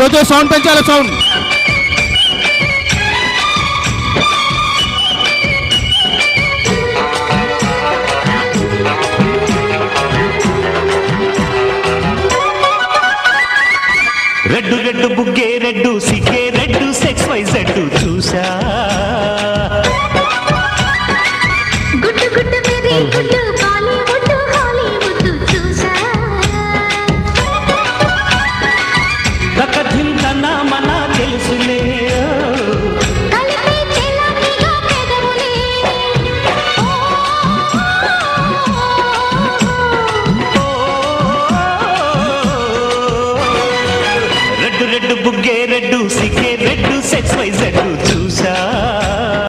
జోజో సౌండ్ పెంచాలి, sound. Red red బుగ్గే రెడ్డు సిగ్గే రెడ్డు సెక్స్ వై జెడ్డు చూసా